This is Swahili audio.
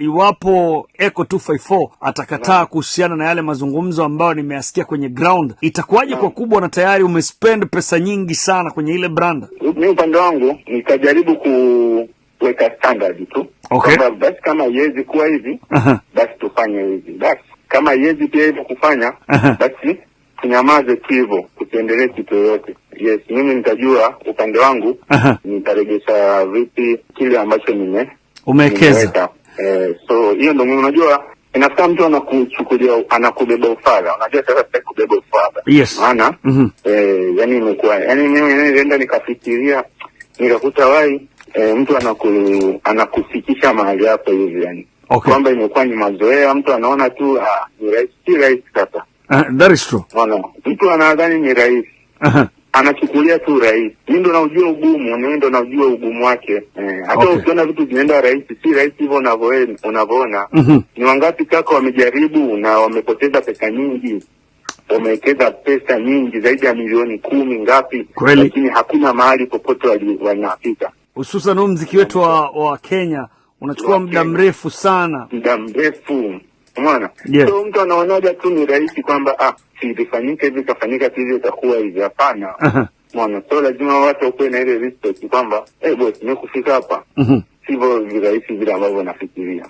iwapo Eco 254 atakataa kuhusiana na yale mazungumzo ambayo nimeyasikia kwenye ground, itakuwaje kwa kubwa na tayari umespend pesa nyingi sana kwenye ile brand? Mimi upande wangu nitajaribu kuweka standard tu. Okay. Basi kama yezi kuwa hivi, basi tufanye hivi. Basi kama yezi pia hivyo kufanya, basi tunyamaze tu hivyo, tuendelee kitu yote. Yes, mimi nitajua upande wangu nitarejesha vipi kile ambacho umewekeza. So hiyo ndio mimi unajua inafika mtu anakuchukulia anakubeba ufala. Unajua sasa sasa kubeba ufala. Yes. Maana yani imekuwa yani mimi nenda nikafikiria nikakuta mtu anakufikisha mahali hapo hivi yani. Okay. Kwamba imekuwa ni mazoea, mtu anaona tu ni rahisi sasa. That is true. Mtu anadhani ni rahisi. Anachukulia tu rahisi. Mimi ndo najua ugumu, mimi ndo najua ugumu wake. Hata ukiona vitu vinaenda rahisi, si rahisi hivyo unavyoona. Ni wangapi kaka wamejaribu na wamepoteza pesa nyingi. Wamewekeza pesa nyingi zaidi ya milioni 10 ngapi, lakini hakuna mahali popote wanafika. Hususan muziki wetu wa Kenya unachukua muda mrefu sana. Muda mrefu. Umeona? Yeah. So mtu anaonaga tu ni rahisi kwamba ifanyike hivi kafanyika hivi itakuwa hivi. Hapana. Umeona? So lazima watu wakuwe na ile respect kwamba boss nimekufika hapa. Sivyo virahisi vile ambavyo nafikiria.